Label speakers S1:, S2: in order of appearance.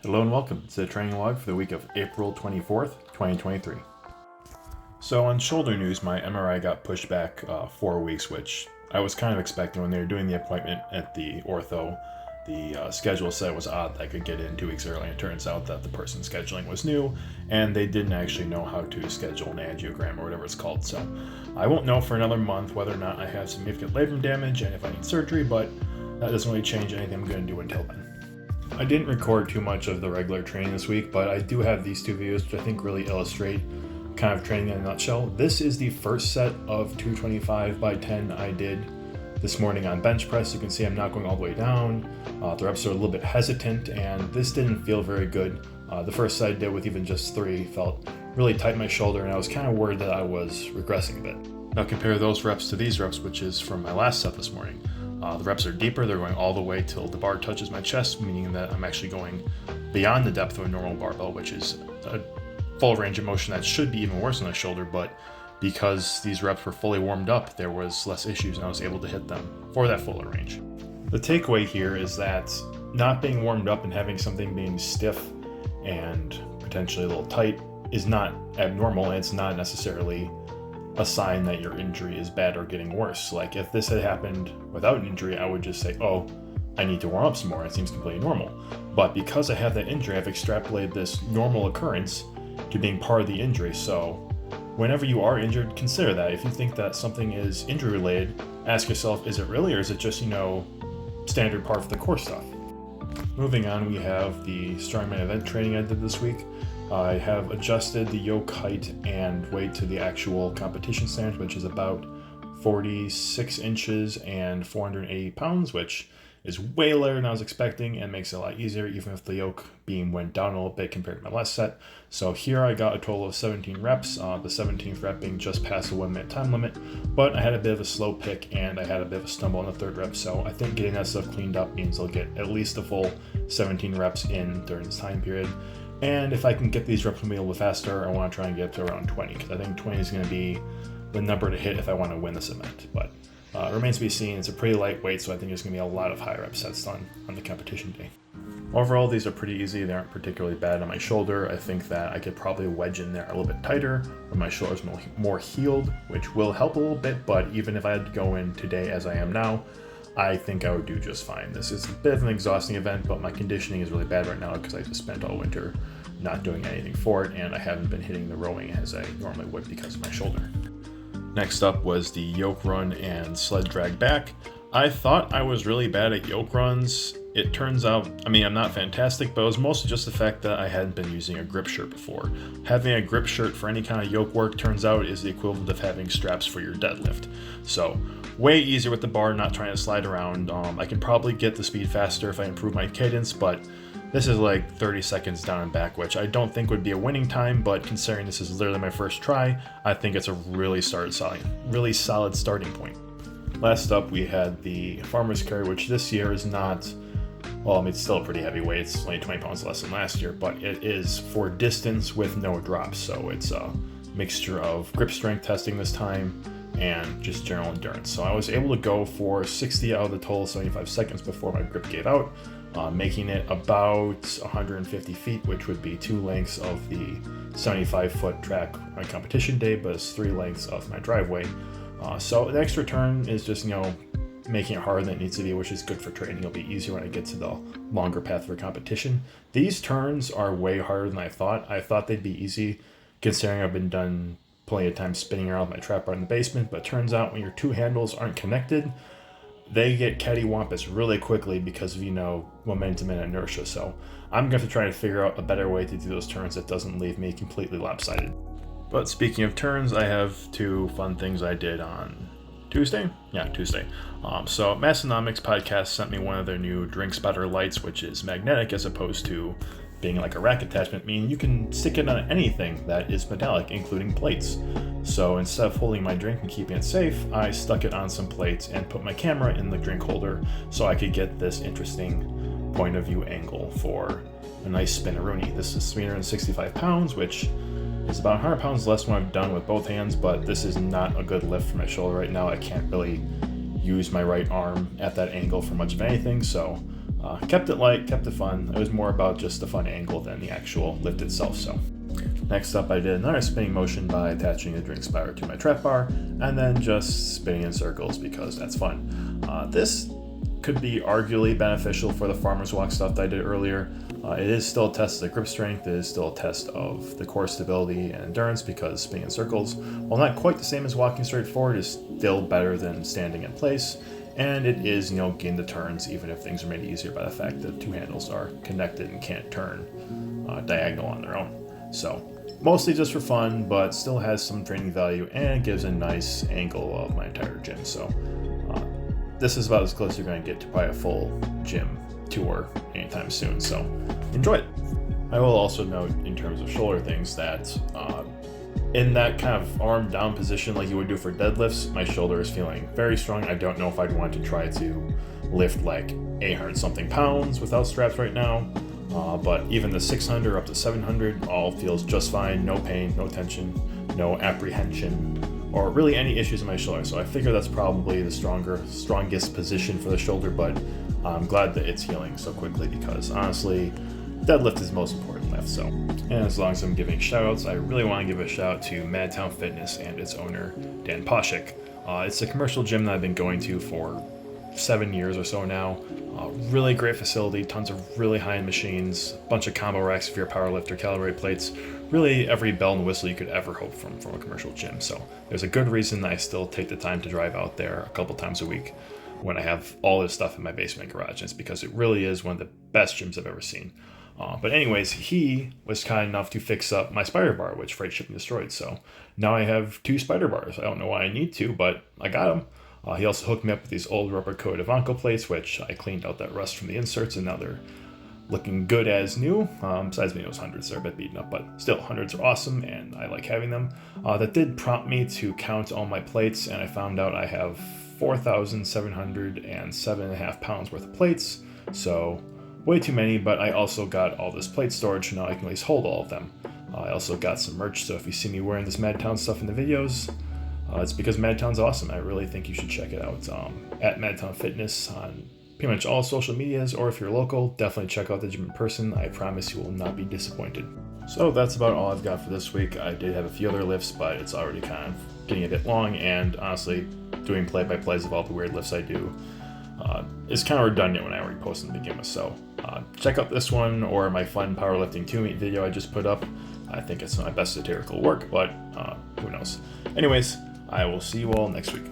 S1: Hello and welcome to the training log for the week of April 24th, 2023. So on shoulder news, my MRI got pushed back 4 weeks, which I was kind of expecting. When they were doing the appointment at the ortho. The schedule said it was odd that I could get in 2 weeks early, and it turns out that the person scheduling was new, and they didn't actually know how to schedule an angiogram or whatever it's called. So I won't know for another month whether or not I have significant labrum damage and if I need surgery, but that doesn't really change anything I'm going to do until then. I didn't record too much of the regular training this week, but I do have these 2 videos which I think really illustrate kind of training in a nutshell. This is the first set of 225 by 10 I did this morning on bench press. You can see I'm not going all the way down. The reps are a little bit hesitant, and this didn't feel very good. The first set I did with even just 3 felt really tight in my shoulder, and I was kind of worried that I was regressing a bit. Now compare those reps to these reps, which is from my last set this morning. The reps are deeper. They're going all the way till the bar touches my chest, meaning that I'm actually going beyond the depth of a normal barbell, which is a full range of motion that should be even worse on the shoulder, but because these reps were fully warmed up, there was less issues and I was able to hit them for that fuller range. The takeaway here is that not being warmed up and having something being stiff and potentially a little tight is not abnormal, and it's not necessarily a sign that your injury is bad or getting worse. Like if this had happened without an injury, I would just say, oh, I need to warm up some more. It seems completely normal. But because I have that injury, I've extrapolated this normal occurrence to being part of the injury. So whenever you are injured, consider that. If you think that something is injury related, ask yourself, is it really, or is it just, standard part of the core stuff? Moving on, we have the Strongman event training I did this week. I have adjusted the yoke height and weight to the actual competition standard, which is about 46 inches and 480 pounds, which is way lighter than I was expecting and makes it a lot easier, even if the yoke beam went down a little bit compared to my last set. So here I got a total of 17 reps, the 17th rep being just past the 1 minute time limit, but I had a bit of a slow pick and I had a bit of a stumble on the 3rd rep. So I think getting that stuff cleaned up means I'll get at least a full 17 reps in during this time period. And if I can get these reps moving a little faster, I want to try and get up to around 20, because I think 20 is going to be the number to hit if I want to win this event. But it remains to be seen. It's a pretty lightweight, so I think there's going to be a lot of high rep sets done on the competition day. Overall, these are pretty easy. They aren't particularly bad on my shoulder. I think that I could probably wedge in there a little bit tighter when my shoulder's more healed, which will help a little bit, but even if I had to go in today as I am now, I think I would do just fine. This is a bit of an exhausting event, but my conditioning is really bad right now because I just spent all winter not doing anything for it, and I haven't been hitting the rowing as I normally would because of my shoulder. Next up was the yoke run and sled drag back. I thought I was really bad at yoke runs. It turns out, I'm not fantastic, but it was mostly just the fact that I hadn't been using a grip shirt before. Having a grip shirt for any kind of yoke work, turns out, is the equivalent of having straps for your deadlift. So way easier with the bar, not trying to slide around. I can probably get the speed faster if I improve my cadence, but this is like 30 seconds down and back, which I don't think would be a winning time, but considering this is literally my first try, I think it's a really solid starting point. Last up, we had the farmer's carry, which this year is not, it's still a pretty heavy weight. It's only 20 pounds less than last year, but it is for distance with no drops. So it's a mixture of grip strength testing this time and just general endurance. So I was able to go for 60 out of the total 75 seconds before my grip gave out, making it about 150 feet, which would be 2 lengths of the 75-foot track on competition day, but it's 3 lengths of my driveway. So the extra turn is just, making it harder than it needs to be, which is good for training. It'll be easier when I get to the longer path for competition. These turns are way harder than I thought. I thought they'd be easy, considering I've been done plenty of time spinning around with my trap bar in the basement, but it turns out when your 2 handles aren't connected, they get cattywampus really quickly because of, momentum and inertia. So I'm going to try to figure out a better way to do those turns that doesn't leave me completely lopsided. But speaking of turns, I have 2 fun things I did on Tuesday. So Massonomics podcast sent me one of their new drink spotter lights, which is magnetic as opposed to being like a rack attachment, meaning you can stick it on anything that is metallic, including plates. So instead of holding my drink and keeping it safe, I stuck it on some plates and put my camera in the drink holder so I could get this interesting point of view angle for a nice spinneroonie. This is 365 pounds, which is about 100 pounds less than I've done with both hands, but this is not a good lift for my shoulder right now. I can't really use my right arm at that angle for much of anything, so Kept it light, kept it fun. It was more about just the fun angle than the actual lift itself. So next up, I did another spinning motion by attaching a drink spider to my trap bar and then just spinning in circles because that's fun. This could be arguably beneficial for the farmer's walk stuff that I did earlier. It is still a test of the grip strength, it is still a test of the core stability and endurance because spinning in circles, while not quite the same as walking straight forward, is still better than standing in place. And it is, gain the turns even if things are made easier by the fact that two handles are connected and can't turn diagonal on their own. So mostly just for fun, but still has some training value and gives a nice angle of my entire gym. So this is about as close as you're going to get to probably a full gym tour anytime soon, so enjoy it. I will also note in terms of shoulder things that in that kind of arm down position like you would do for deadlifts, my shoulder is feeling very strong. I don't know if I'd want to try to lift like 800 something pounds without straps right now, but even the 600 up to 700 all feels just fine. No pain, no tension, no apprehension, or really any issues in my shoulder. So I figure that's probably the strongest position for the shoulder, but I'm glad that it's healing so quickly because honestly, deadlift is the most important lift. So, and as long as I'm giving shout outs, I really want to give a shout out to Madtown Fitness and its owner, Dan Poshik. It's a commercial gym that I've been going to for 7 years or so now. Really great facility, tons of really high-end machines, a bunch of combo racks if you're a power lifter, calibrate plates, really every bell and whistle you could ever hope from a commercial gym. So there's a good reason that I still take the time to drive out there a couple times a week when I have all this stuff in my basement garage. And it's because it really is one of the best gyms I've ever seen. But anyways, he was kind enough to fix up my spider bar, which freight shipping destroyed. So now I have 2 spider bars. I don't know why I need to, but I got them. He also hooked me up with these old rubber coated Avanco plates, which I cleaned out that rust from the inserts, and now they're looking good as new. Besides maybe those hundreds, they're a bit beaten up, but still, hundreds are awesome, and I like having them. That did prompt me to count all my plates, and I found out I have 4,707.5 pounds worth of plates, so way too many, but I also got all this plate storage, so now I can at least hold all of them. I also got some merch, so if you see me wearing this Madtown stuff in the videos, it's because Madtown's awesome. I really think you should check it out. At Madtown Fitness on pretty much all social medias, or if you're local, definitely check out the gym in person. I promise you will not be disappointed. So that's about all I've got for this week. I did have a few other lifts, but it's already kind of getting a bit long, and honestly, doing play-by-plays of all the weird lifts I do is kind of redundant when I already posted to begin with. So check out this one or my fun powerlifting 2-meet video I just put up. I think it's my best satirical work, but who knows. Anyways, I will see you all next week.